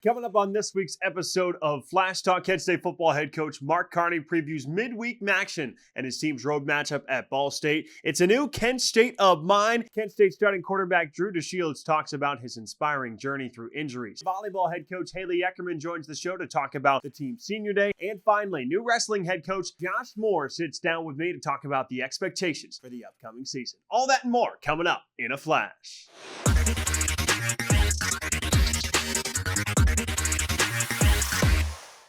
Coming up on this week's episode of FlashTalk, Kent State football head coach Mark Carney previews midweek action and his team's road matchup at Ball State. It's a new Kent State of mind. Kent State starting quarterback Dru Deshields talks about his inspiring journey through injuries. Volleyball head coach Haley Eckerman joins the show to talk about the team's senior day. And finally, new wrestling head coach Josh Moore sits down with me to talk about the expectations for the upcoming season. All that and more coming up in a flash.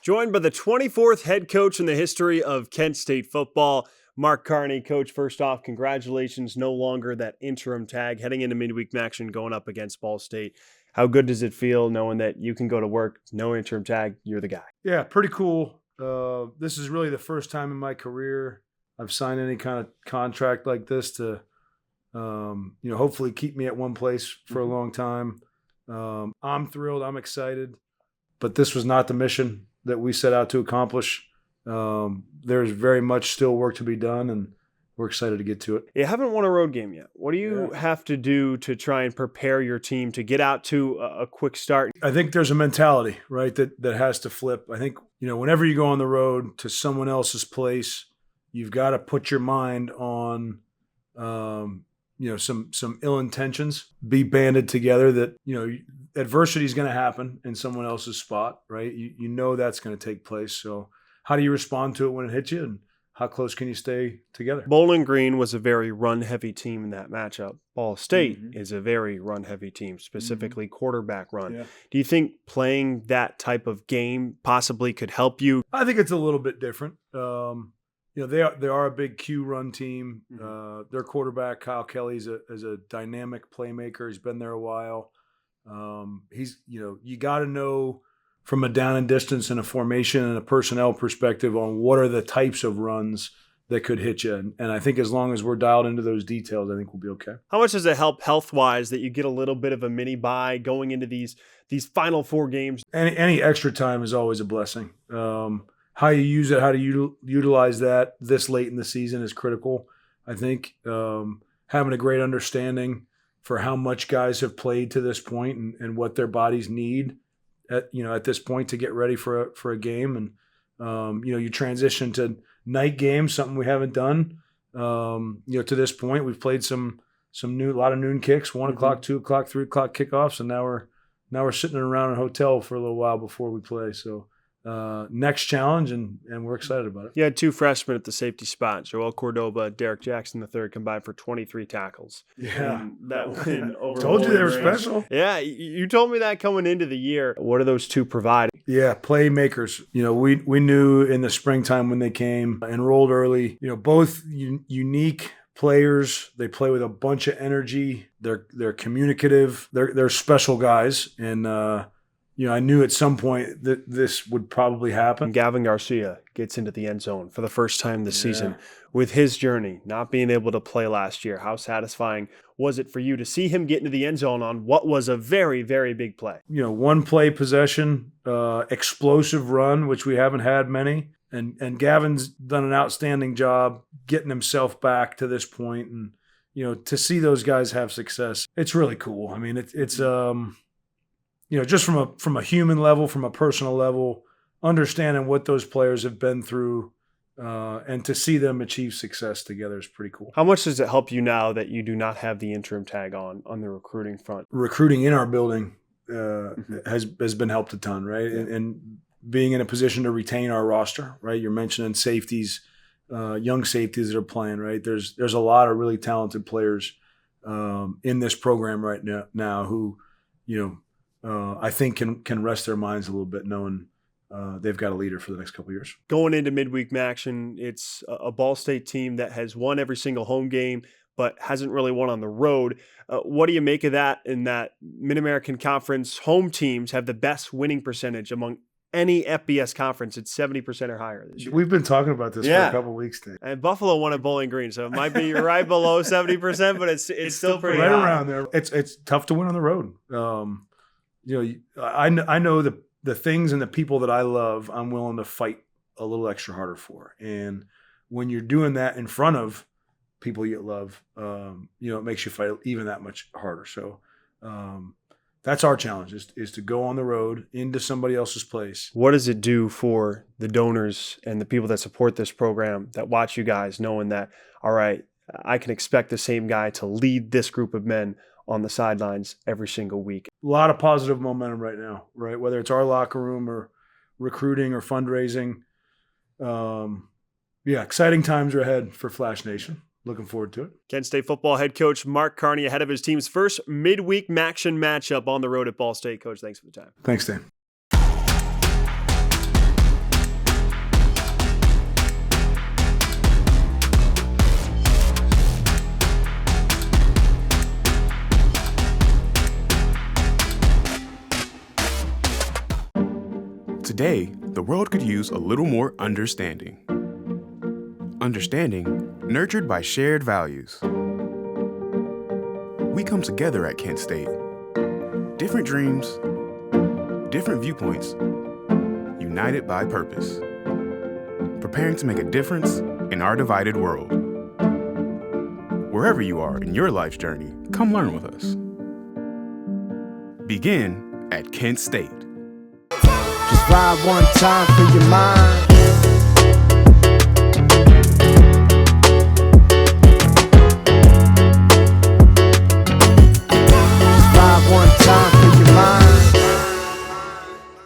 Joined by the 24th head coach in the history of Kent State football, Mark Carney. Coach, first off, congratulations. No longer that interim tag heading into midweek action going up against Ball State. How good does it feel knowing that you can go to work, no interim tag, you're the guy? Yeah, pretty cool. This is really the first time in my career I've signed any kind of contract like this to, hopefully keep me at one place for a long time. I'm thrilled. I'm excited. But this was not the mission that we set out to accomplish. There's very much still work to be done, and we're excited to get to it. You haven't won a road game yet. What do you have to do to try and prepare your team to get out to a quick start? I think there's a mentality, right, that has to flip. I think, whenever you go on the road to someone else's place, you've got to put your mind on some ill intentions, be banded together that, adversity is going to happen in someone else's spot, right? You know that's going to take place. So how do you respond to it when it hits you, and how close can you stay together? Bowling Green was a very run-heavy team in that matchup. Ball State is a very run-heavy team, specifically quarterback run. Yeah. Do you think playing that type of game possibly could help you? I think it's a little bit different. They are a big Q run team. Their quarterback, Kyle Kelly, is a dynamic playmaker. He's been there a while. You got to know from a down and distance and a formation and a personnel perspective on what are the types of runs that could hit you. And I think as long as we're dialed into those details, I think we'll be okay. How much does it help health-wise that you get a little bit of a mini bye going into these final four games? Any extra time is always a blessing. How you use it, how to utilize that this late in the season is critical. I think having a great understanding for how much guys have played to this point and what their bodies need at this point to get ready for a game. And, you transition to night games, something we haven't done. To this point, we've played a lot of noon kicks, 1 o'clock, 2 o'clock, 3 o'clock kickoffs. And now we're sitting around a hotel for a little while before we play. So, next challenge, and we're excited about it. You had two freshmen at the safety spot, Joel Cordoba, Derek Jackson III, combined for 23 tackles. Yeah. That win over Told you they were special. Yeah, you told me that coming into the year. What do those two provide? Yeah, playmakers. We knew in the springtime when they came, enrolled early, both unique players. They play with a bunch of energy. They're communicative. They're special guys. And, I knew at some point that this would probably happen. Gavin Garcia gets into the end zone for the first time this season. With his journey, not being able to play last year, how satisfying was it for you to see him get into the end zone on what was a very, very big play? One play possession, explosive run, which we haven't had many. And Gavin's done an outstanding job getting himself back to this point. And, to see those guys have success, it's really cool. I mean, it's just from a human level, from a personal level, understanding what those players have been through, and to see them achieve success together is pretty cool. How much does it help you now that you do not have the interim tag on the recruiting front? Recruiting in our building has been helped a ton, right? Yeah. And being in a position to retain our roster, right? You're mentioning safeties, young safeties that are playing, right? There's a lot of really talented players in this program right now who, I think can rest their minds a little bit knowing they've got a leader for the next couple of years. Going into midweek action, it's a Ball State team that has won every single home game, but hasn't really won on the road. What do you make of that in that Mid-American Conference home teams have the best winning percentage among any FBS conference? It's 70% or higher this year. We've been talking about this for a couple of weeks now. And Buffalo won at Bowling Green, so it might be right below 70%, but it's still pretty right high. Around there. It's tough to win on the road. I know the things and the people that I love, I'm willing to fight a little extra harder for. And when you're doing that in front of people you love, it makes you fight even that much harder. So, That's our challenge is to go on the road into somebody else's place. What does it do for the donors and the people that support this program that watch you guys knowing that, all right, I can expect the same guy to lead this group of men on the sidelines every single week? A lot of positive momentum right now, right? Whether it's our locker room or recruiting or fundraising. Exciting times are ahead for Flash Nation. Looking forward to it. Kent State football head coach Mark Carney ahead of his team's first midweek action matchup on the road at Ball State. Coach, thanks for the time. Thanks, Dan. Today, the world could use a little more understanding. Understanding nurtured by shared values. We come together at Kent State. Different dreams, different viewpoints, united by purpose. Preparing to make a difference in our divided world. Wherever you are in your life's journey, come learn with us. Begin at Kent State. Just ride one time for your mind. Just ride one time for your mind.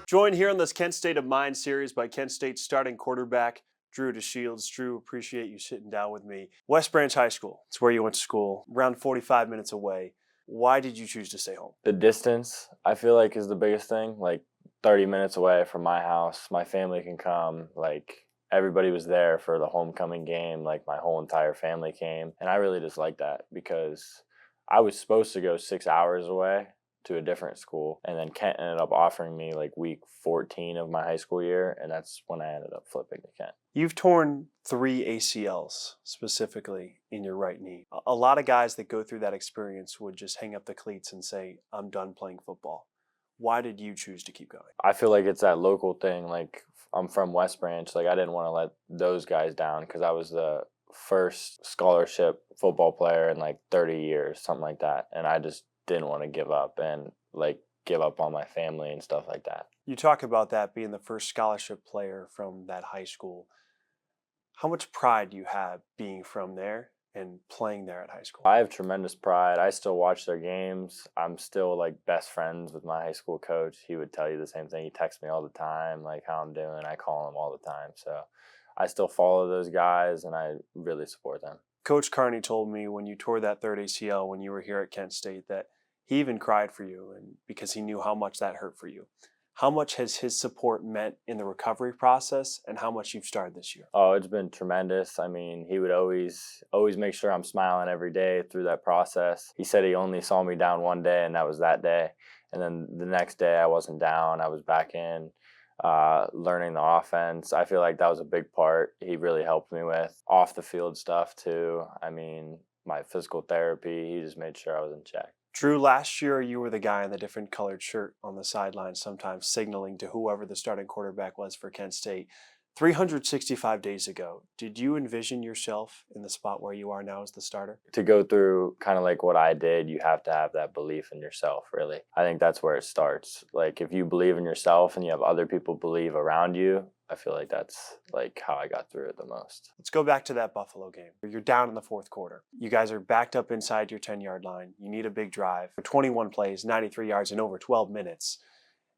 Joined here on this Kent State of Mind series by Kent State starting quarterback Dru Deshields. Dru, appreciate you sitting down with me. West Branch High School, it's where you went to school, around 45 minutes away. Why did you choose to stay home? The distance, I feel like, is the biggest thing. Like 30 minutes away from my house, my family can come. Like everybody was there for the homecoming game. Like my whole entire family came. And I really just like that because I was supposed to go 6 hours away to a different school. And then Kent ended up offering me like week 14 of my high school year. And that's when I ended up flipping to Kent. You've torn 3 ACLs specifically in your right knee. A lot of guys that go through that experience would just hang up the cleats and say, I'm done playing football. Why did you choose to keep going? I feel like it's that local thing. Like I'm from West Branch. Like I didn't want to let those guys down because I was the first scholarship football player in like 30 years, something like that. And I just didn't want to give up and like give up on my family and stuff like that. You talk about that being the first scholarship player from that high school. How much pride do you have being from there and playing there at high school? I have tremendous pride. I still watch their games. I'm still like best friends with my high school coach. He would tell you the same thing. He texts me all the time, like how I'm doing. I call him all the time. So I still follow those guys and I really support them. Coach Carney told me when you tore that third ACL when you were here at Kent State that he even cried for you and because he knew how much that hurt for you. How much has his support meant in the recovery process and how much you've started this year? Oh, it's been tremendous. I mean, he would always make sure I'm smiling every day through that process. He said he only saw me down one day, and that was that day. And then the next day I wasn't down. I was back in learning the offense. I feel like that was a big part he really helped me with. Off the field stuff too. I mean, my physical therapy, he just made sure I was in check. Dru, last year you were the guy in the different colored shirt on the sideline, sometimes signaling to whoever the starting quarterback was for Kent State. 365 days ago, did you envision yourself in the spot where you are now as the starter? To go through kind of like what I did, you have to have that belief in yourself, really. I think that's where it starts. Like if you believe in yourself and you have other people believe around you, I feel like that's like how I got through it the most. Let's go back to that Buffalo game. You're down in the fourth quarter. You guys are backed up inside your 10-yard line. You need a big drive. 21 plays, 93 yards in over 12 minutes.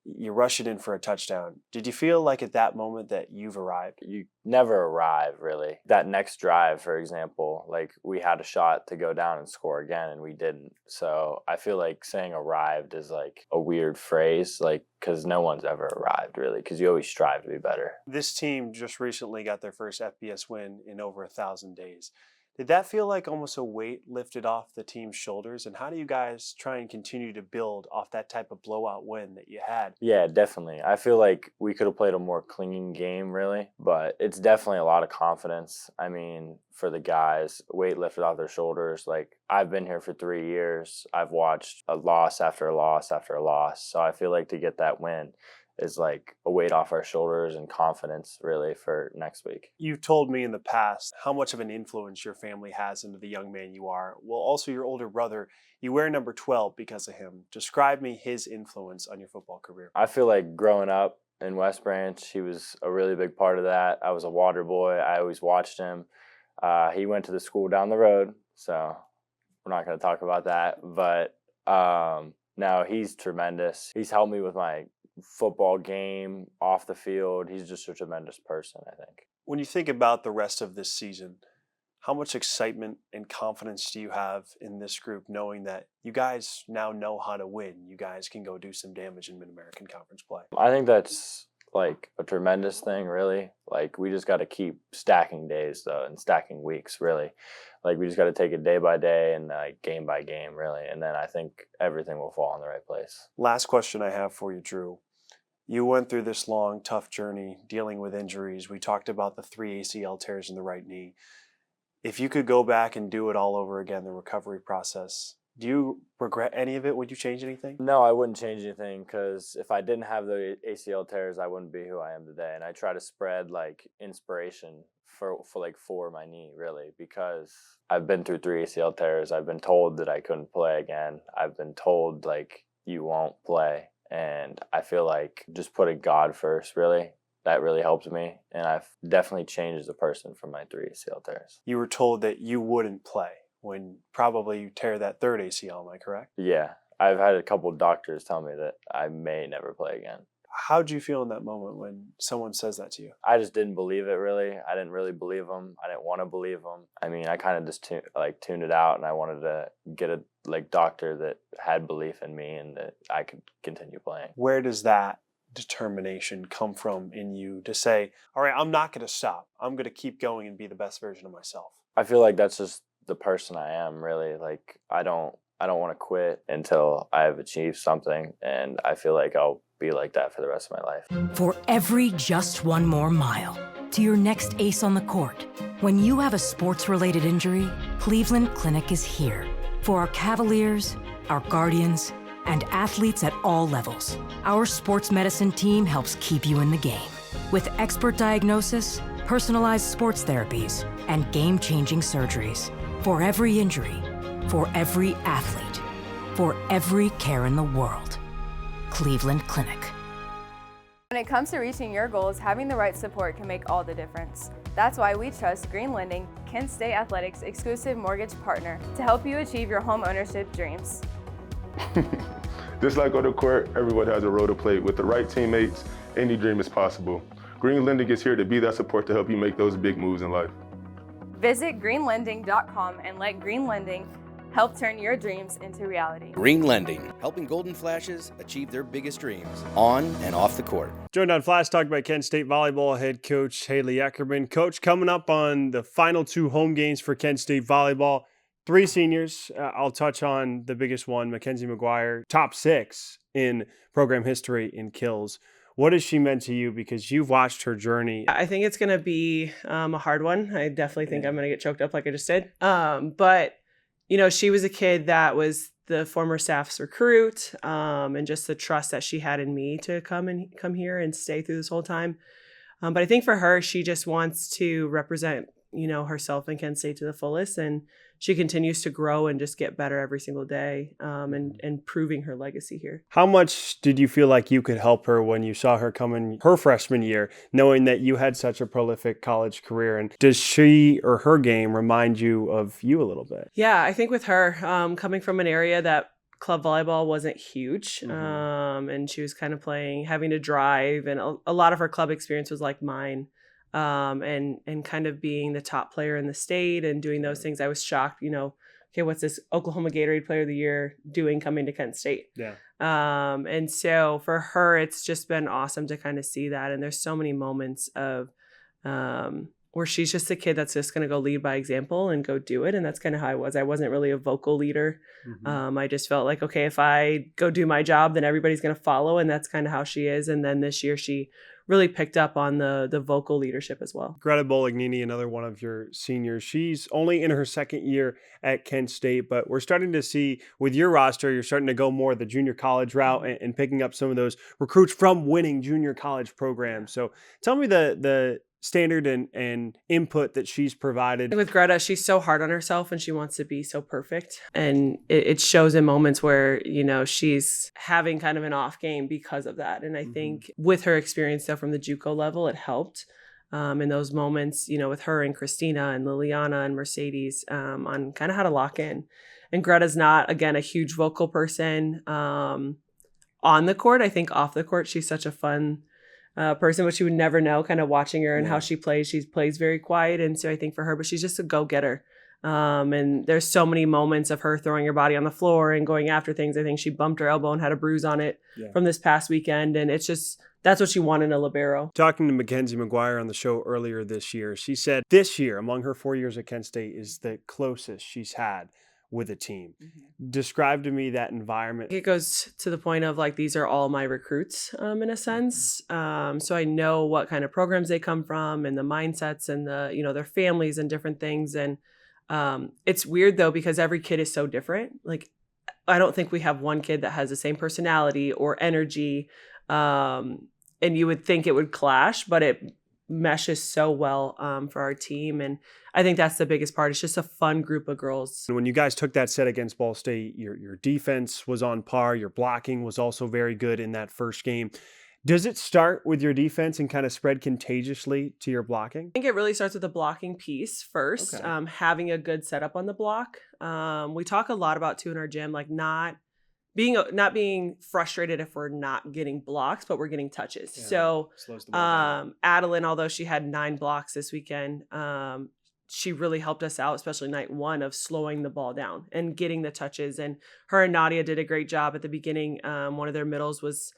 You rush it in for a touchdown. Did you feel like at that moment that you've arrived? You never arrive, really. That next drive, for example, like we had a shot to go down and score again and we didn't. So I feel like saying arrived is like a weird phrase, like because no one's ever arrived, really, because you always strive to be better. This team just recently got their first FBS win in over 1,000 days. Did that feel like almost a weight lifted off the team's shoulders? And how do you guys try and continue to build off that type of blowout win that you had? Yeah, definitely. I feel like we could have played a more clean game, really, but it's definitely a lot of confidence. I mean, for the guys, weight lifted off their shoulders. Like, I've been here for 3 years. I've watched a loss after a loss after a loss. So I feel like to get that win, is like a weight off our shoulders and confidence really for next week. You've told me in the past how much of an influence your family has into the young man you are. Well, also your older brother, you wear number 12 because of him. Describe me his influence on your football career. I feel like growing up in West Branch, he was a really big part of that. I was a water boy. I always watched him. He went to the school down the road, so we're not going to talk about that. But no, he's tremendous. He's helped me with my football game off the field. He's just a tremendous person, I think. When you think about the rest of this season, how much excitement and confidence do you have in this group, knowing that you guys now know how to win? You guys can go do some damage in Mid-American Conference play. I think that's like a tremendous thing, really. Like, we just got to keep stacking days, though, and stacking weeks, really. Like, we just got to take it day by day and game by game, really. And then I think everything will fall in the right place. Last question I have for you, Dru. You went through this long, tough journey dealing with injuries. We talked about the 3 ACL tears in the right knee. If you could go back and do it all over again, the recovery process, do you regret any of it? Would you change anything? No, I wouldn't change anything, because if I didn't have the ACL tears, I wouldn't be who I am today. And I try to spread like inspiration for my knee, really, because I've been through 3 ACL tears. I've been told that I couldn't play again. I've been told like you won't play. And I feel like just putting God first, really, that really helped me. And I've definitely changed as a person from my 3 ACL tears. You were told that you wouldn't play when probably you tear that 3rd ACL, am I correct? Yeah. I've had a couple of doctors tell me that I may never play again. How'd you feel in that moment when someone says that to you? I just didn't believe it, really. I didn't really believe them. I didn't want to believe them. I mean, I kind of just tuned it out, and I wanted to get a doctor that had belief in me and that I could continue playing. Where does that determination come from in you to say, all right, I'm not going to stop. I'm going to keep going and be the best version of myself? I feel like that's just the person I am, really. Like, I don't want to quit until I've achieved something, and I feel like I'll be like that for the rest of my life. For every just one more mile to your next ace on the court, when you have a sports-related injury, Cleveland Clinic is here. For our Cavaliers, our Guardians, and athletes at all levels, our sports medicine team helps keep you in the game. With expert diagnosis, personalized sports therapies, and game-changing surgeries. For every injury, for every athlete, for every care in the world. Cleveland Clinic. When it comes to reaching your goals, having the right support can make all the difference. That's why we trust Green Lending, Kent State Athletics' exclusive mortgage partner, to help you achieve your home ownership dreams. Just like on the court, everyone has a role to play. With the right teammates, any dream is possible. Green Lending is here to be that support to help you make those big moves in life. Visit greenlending.com and let Green Lending help turn your dreams into reality. Green Lending, helping Golden Flashes achieve their biggest dreams on and off the court. Joined on FlashTalk by Kent State Volleyball head coach Haley Eckerman. Coach, coming up on the final 2 home games for Kent State Volleyball, 3 seniors. I'll touch on the biggest one, Mackenzie McGuire, top 6 in program history in kills. What has she meant to you? Because you've watched her journey. I think it's going to be a hard one. I definitely think I'm going to get choked up like I just did. But, you know, she was a kid that was the former staff's recruit, and just the trust that she had in me to come here and stay through this whole time. But I think for her, she just wants to represent, you know, herself and Kent State to the fullest. And she continues to grow and just get better every single day, and proving her legacy here. How much did you feel like you could help her when you saw her come in her freshman year, knowing that you had such a prolific college career? And does she or her game remind you of you a little bit? Yeah, I think with her, coming from an area that club volleyball wasn't huge, and she was kind of having to drive, and a lot of her club experience was like mine. And kind of being the top player in the state and doing those things, I was shocked, you know, okay, what's this Oklahoma Gatorade Player of the Year doing coming to Kent State? Yeah. And so for her, it's just been awesome to kind of see that. And there's so many moments of where she's just a kid that's just going to go lead by example and go do it. And that's kind of how I was. I wasn't really a vocal leader. I just felt like, okay, if I go do my job, then everybody's going to follow. And that's kind of how she is. And then this year she really picked up on the vocal leadership as well. Greta Bolognini, another one of your seniors, she's only in her second year at Kent State, but we're starting to see with your roster, you're starting to go more the junior college route and picking up some of those recruits from winning junior college programs. So tell me the standard and input that she's provided. With Greta, she's so hard on herself and she wants to be so perfect. And it shows in moments where, you know, she's having kind of an off game because of that. And I think with her experience though from the JUCO level, it helped in those moments, you know, with her and Christina and Liliana and Mercedes on kind of how to lock in. And Greta's not, again, a huge vocal person on the court. I think off the court, she's such a fun person, which you would never know kind of watching her and how she plays. She plays very quiet. And so I think for her, but she's just a go-getter. And there's so many moments of her throwing her body on the floor and going after things. I think she bumped her elbow and had a bruise on it from this past weekend. And it's just, that's what she wanted in a libero. Talking to Mackenzie McGuire on the show earlier this year, she said this year, among her 4 years at Kent State, is the closest she's had with a team. Describe to me that environment. It goes to the point of like, these are all my recruits in a sense. So I know what kind of programs they come from and the mindsets and the, you know, their families and different things. And it's weird though, because every kid is so different. Like, I don't think we have one kid that has the same personality or energy. And you would think it would clash, but it meshes so well for our team. And I think that's the biggest part. It's just a fun group of girls. When you guys took that set against Ball State, your defense was on par. Your blocking was also very good in that first game. Does it start with your defense and kind of spread contagiously to your blocking? I think it really starts with the blocking piece first, having a good setup on the block. We talk a lot about too in our gym, like not being frustrated if we're not getting blocks, but we're getting touches. So Adeline, although she had 9 blocks this weekend, she really helped us out, especially night one, of slowing the ball down and getting the touches. And her and Nadia did a great job at the beginning. One of their middles was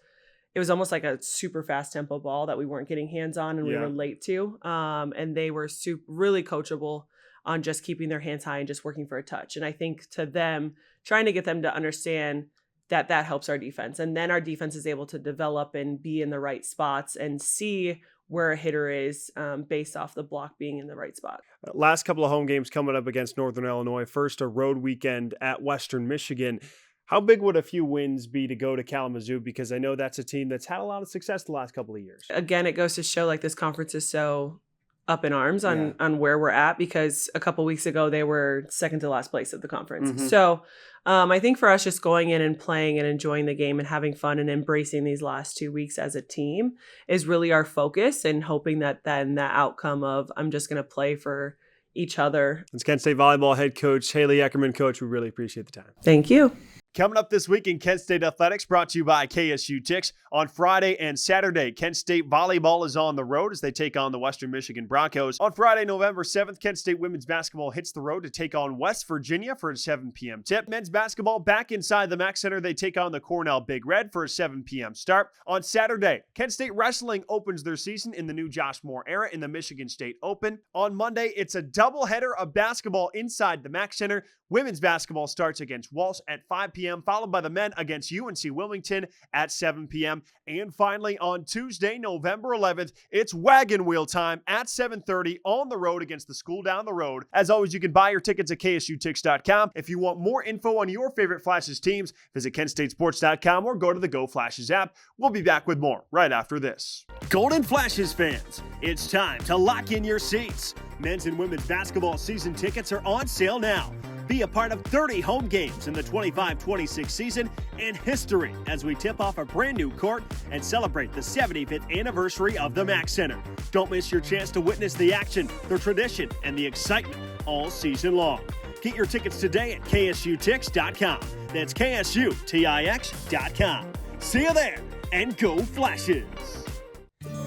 almost like a super fast tempo ball that we weren't getting hands on and we were late to. And they were really coachable on just keeping their hands high and just working for a touch. And I think to them, trying to get them to understand that helps our defense. And then our defense is able to develop and be in the right spots and see where a hitter is based off the block being in the right spot. Last couple of home games coming up against Northern Illinois. First, a road weekend at Western Michigan. How big would a few wins be to go to Kalamazoo? Because I know that's a team that's had a lot of success the last couple of years. Again, it goes to show like this conference is so up in arms on where we're at, because a couple weeks ago they were second to last place of the conference. So I think for us, just going in and playing and enjoying the game and having fun and embracing these last 2 weeks as a team is really our focus, and hoping that then that outcome of I'm just going to play for each other. It's Kent State Volleyball Head Coach Haley Eckerman. Coach, we really appreciate the time. Thank you. Coming up this week in Kent State Athletics, brought to you by KSU Ticks. On Friday and Saturday, Kent State Volleyball is on the road as they take on the Western Michigan Broncos. On Friday, November 7th, Kent State Women's Basketball hits the road to take on West Virginia for a 7 p.m. tip. Men's Basketball back inside the Mack Center. They take on the Cornell Big Red for a 7 p.m. start. On Saturday, Kent State Wrestling opens their season in the new Josh Moore era in the Michigan State Open. On Monday, it's a doubleheader of basketball inside the Mack Center. Women's basketball starts against Walsh at 5 p.m., followed by the men against UNC Wilmington at 7 p.m. And finally, on Tuesday, November 11th, it's wagon wheel time at 7:30 on the road against the school down the road. As always, you can buy your tickets at ksutix.com. If you want more info on your favorite Flashes teams, visit kentstatesports.com or go to the Go Flashes app. We'll be back with more right after this. Golden Flashes fans, it's time to lock in your seats. Men's and women's basketball season tickets are on sale now. Be a part of 30 home games in the 25-26 season and history as we tip off a brand new court and celebrate the 75th anniversary of the Mack Center. Don't miss your chance to witness the action, the tradition, and the excitement all season long. Get your tickets today at ksutix.com. That's ksutix.com. See you there, and go Flashes!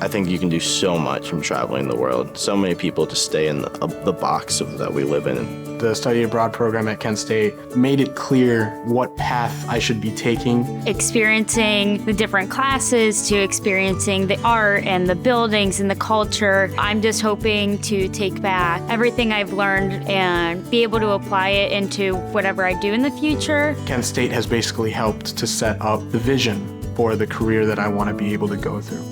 I think you can do so much from traveling the world. So many people just stay in the box that we live in. The study abroad program at Kent State made it clear what path I should be taking. Experiencing the different classes to experiencing the art and the buildings and the culture. I'm just hoping to take back everything I've learned and be able to apply it into whatever I do in the future. Kent State has basically helped to set up the vision for the career that I want to be able to go through.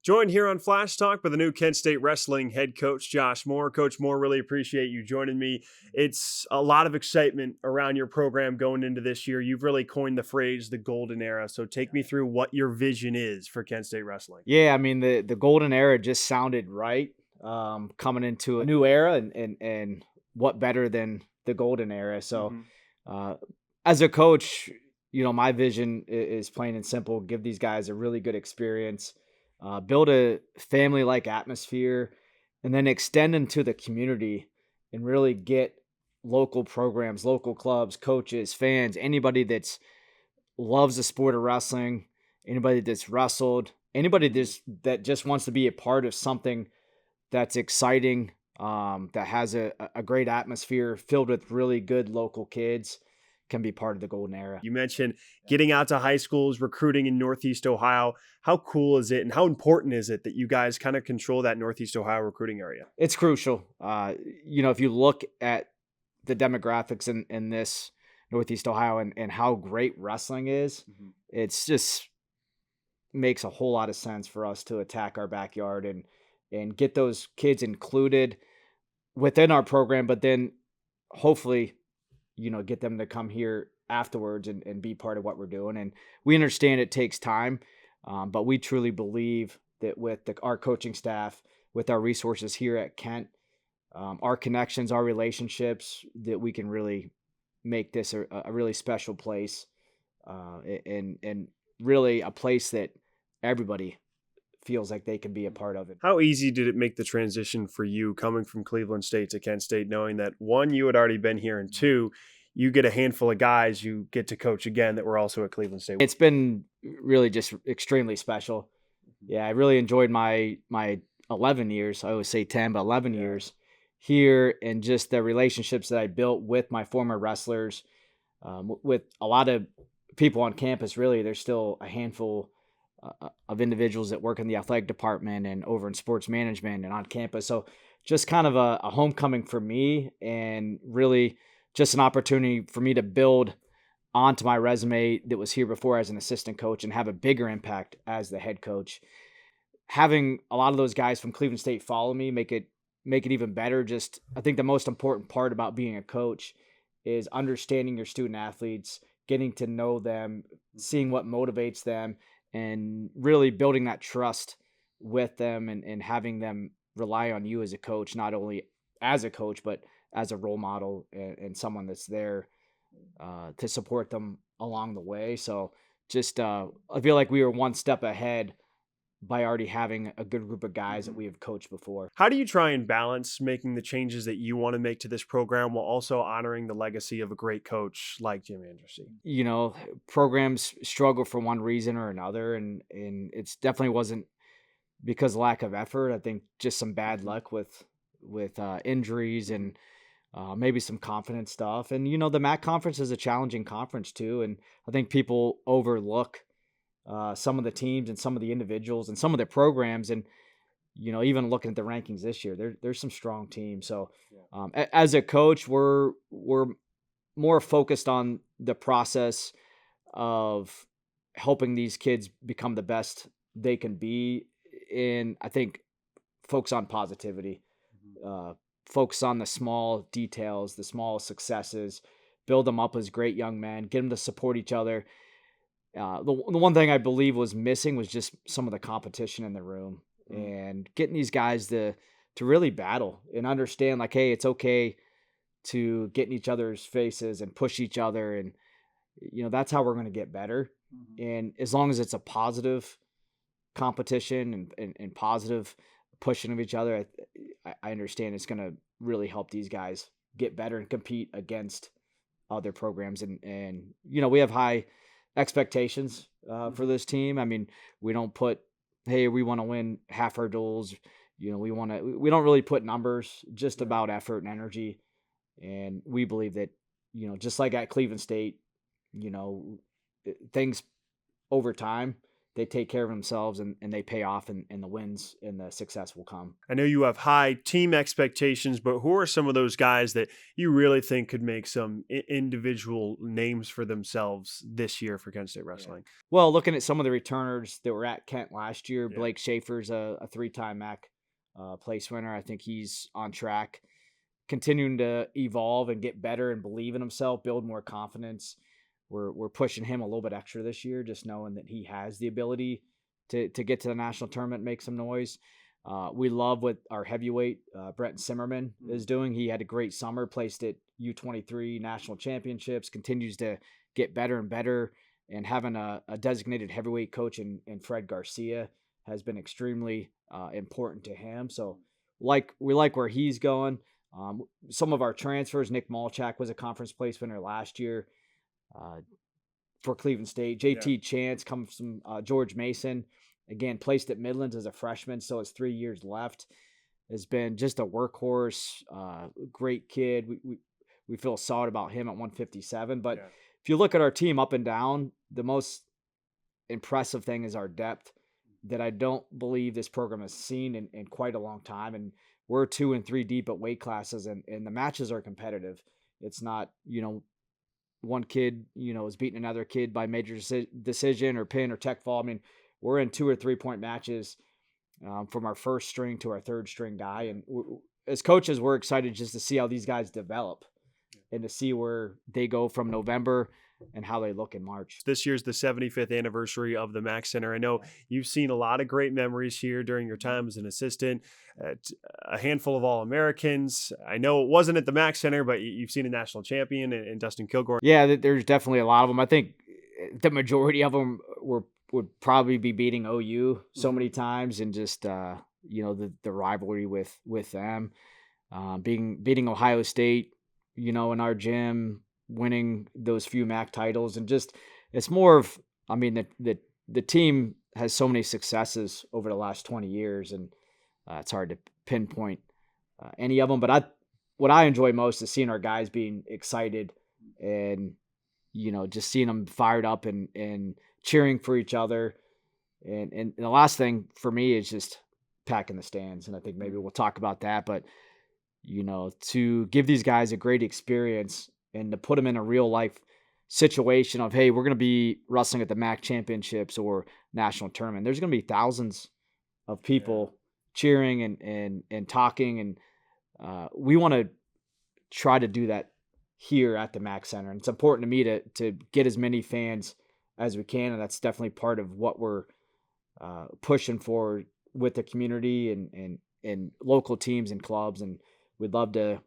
Joined here on Flash Talk by the new Kent State Wrestling head coach, Josh Moore. Coach Moore, really appreciate you joining me. It's a lot of excitement around your program going into this year. You've really coined the phrase, the golden era. So take me through what your vision is for Kent State Wrestling. Yeah, I mean, the golden era just sounded right, coming into a new era, and what better than the golden era. So as a coach, you know, my vision is plain and simple: give these guys a really good experience, build a family-like atmosphere, and then extend into the community and really get local programs, local clubs, coaches, fans, anybody that's loves the sport of wrestling, anybody that's wrestled, anybody that just wants to be a part of something that's exciting, that has a great atmosphere filled with really good local kids, can be part of the golden era. You mentioned getting out to high schools, recruiting in Northeast Ohio. How cool is it and how important is it that you guys kind of control that Northeast Ohio recruiting area? It's crucial. You know, if you look at the demographics in this Northeast Ohio and how great wrestling is, it's just makes a whole lot of sense for us to attack our backyard and get those kids included within our program, but then hopefully, you know, get them to come here afterwards and be part of what we're doing. And we understand it takes time, but we truly believe that with our coaching staff, with our resources here at Kent, our connections, our relationships, that we can really make this a really special place, and really a place that everybody feels like they can be a part of it. How easy did it make the transition for you coming from Cleveland State to Kent State, knowing that one, you had already been here, and two, you get a handful of guys you get to coach again that were also at Cleveland State? It's been really just extremely special. Yeah, I really enjoyed my 11 years. I always say 10, but 11 years here, and just the relationships that I built with my former wrestlers, with a lot of people on campus. Really, there's still a handful of individuals that work in the athletic department and over in sports management and on campus. So just kind of a homecoming for me, and really just an opportunity for me to build onto my resume that was here before as an assistant coach and have a bigger impact as the head coach. Having a lot of those guys from Cleveland State follow me, make it even better. Just, I think the most important part about being a coach is understanding your student athletes, getting to know them, seeing what motivates them, and really building that trust with them, and having them rely on you as a coach, not only as a coach, but as a role model and someone that's there to support them along the way. So just, I feel like we were one step ahead by already having a good group of guys that we have coached before. How do you try and balance making the changes that you want to make to this program while also honoring the legacy of a great coach like Jim Anderson? You know, programs struggle for one reason or another, and it's definitely wasn't because of lack of effort. I think just some bad luck with injuries and maybe some confidence stuff. And, you know, the MAC conference is a challenging conference too. And I think people overlook some of the teams and some of the individuals and some of the programs. And, you know, even looking at the rankings this year, there's some strong teams. So as a coach, we're more focused on the process of helping these kids become the best they can be. And I think focus on positivity, focus on the small details, the small successes, build them up as great young men, get them to support each other. The one thing I believe was missing was just some of the competition in the room, and getting these guys to really battle and understand, like, hey, it's okay to get in each other's faces and push each other. And, you know, that's how we're going to get better. And as long as it's a positive competition and positive pushing of each other, I understand it's going to really help these guys get better and compete against other programs. And you know, we have high expectations for this team. I mean, we don't put hey, we want to win half our duels. You know, we don't really put numbers, just about effort and energy. And we believe that, you know, just like at Cleveland State, you know, things over time, they take care of themselves and they pay off, and the wins and the success will come. I know you have high team expectations, but who are some of those guys that you really think could make some individual names for themselves this year for Kent State wrestling? Yeah. Well, looking at some of the returners that were at Kent last year, Blake Schaefer's a 3-time MAC place winner. I think he's on track, continuing to evolve and get better and believe in himself, build more confidence. We're pushing him a little bit extra this year, just knowing that he has the ability to get to the national tournament, make some noise. We love what our heavyweight, Brent Zimmerman, is doing. He had a great summer, placed at U23 national championships, continues to get better and better, and having a designated heavyweight coach in Fred Garcia has been extremely important to him. So we like where he's going. Some of our transfers, Nick Malchak was a conference place winner last year for Cleveland State. JT Chance comes from George Mason, again placed at Midlands as a freshman, so it's 3 years left. Has been just a workhorse, great kid. We feel solid about him at 157. But if you look at our team up and down, the most impressive thing is our depth that I don't believe this program has seen in quite a long time. And we're 2 and 3 deep at weight classes, and the matches are competitive. It's not, you know, one kid, you know, is beating another kid by major decision or pin or tech fall. I mean, we're in 2 or 3 point matches from our first string to our third string guy. And as coaches, we're excited just to see how these guys develop and to see where they go from November and how they look in March. This year's the 75th anniversary of the Mac Center. I know you've seen a lot of great memories here during your time as an assistant, a handful of All-Americans. I know it wasn't at the Mac Center, but you've seen a national champion in Dustin Kilgore. Yeah, there's definitely a lot of them. I think the majority of them would probably be beating OU so many times, and just, you know, the rivalry with them. Beating Ohio State, you know, in our gym, winning those few MAC titles, and just, it's more of, I mean, the team has so many successes over the last 20 years, and it's hard to pinpoint any of them. But what I enjoy most is seeing our guys being excited, and, you know, just seeing them fired up and cheering for each other. And the last thing for me is just packing the stands. And I think maybe we'll talk about that, but, you know, to give these guys a great experience and to put them in a real life situation of, hey, we're going to be wrestling at the MAC championships or national tournament. There's going to be thousands of people cheering and talking. And we want to try to do that here at the MAC Center. And it's important to me to get as many fans as we can. And that's definitely part of what we're pushing for with the community and local teams and clubs. And we'd love to,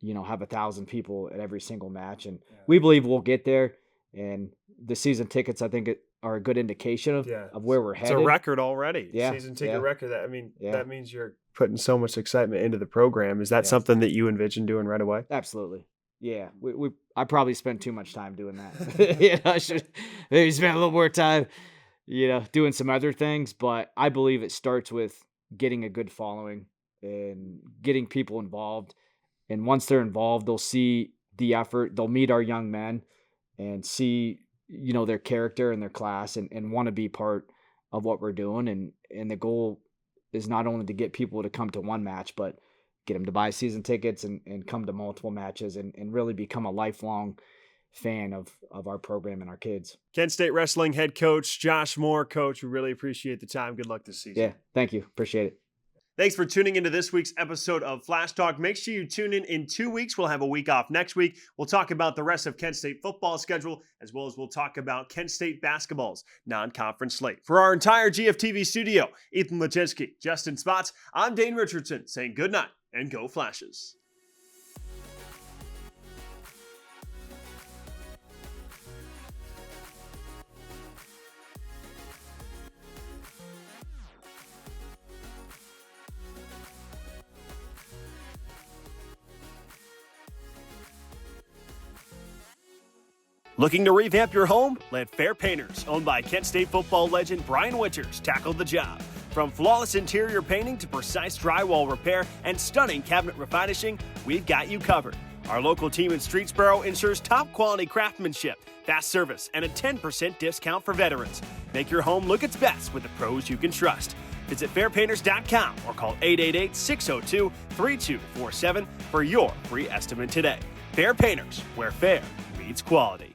you know, have 1,000 people at every single match. And we believe we'll get there. And the season tickets, I think, are a good indication of where we're headed. It's a record already. Yeah. Season ticket record. That means you're putting so much excitement into the program. Is that something that you envision doing right away? Absolutely. Yeah. I probably spend too much time doing that. You know, I should maybe spend a little more time, you know, doing some other things. But I believe it starts with getting a good following and getting people involved. And once they're involved, they'll see the effort. They'll meet our young men and see, you know, their character and their class and want to be part of what we're doing. And the goal is not only to get people to come to one match, but get them to buy season tickets and come to multiple matches and really become a lifelong fan of our program and our kids. Kent State Wrestling head coach Josh Moore. Coach, we really appreciate the time. Good luck this season. Yeah, thank you. Appreciate it. Thanks for tuning into this week's episode of Flash Talk. Make sure you tune in 2 weeks. We'll have a week off next week. We'll talk about the rest of Kent State football schedule, as well as we'll talk about Kent State basketball's non-conference slate. For our entire GFTV studio, Ethan Lachinsky, Justin Spots, I'm Dane Richardson saying good night and go Flashes. Looking to revamp your home? Let Fair Painters, owned by Kent State football legend Brian Winters, tackle the job. From flawless interior painting to precise drywall repair and stunning cabinet refinishing, we've got you covered. Our local team in Streetsboro ensures top quality craftsmanship, fast service, and a 10% discount for veterans. Make your home look its best with the pros you can trust. Visit fairpainters.com or call 888-602-3247 for your free estimate today. Fair Painters, where fair meets quality.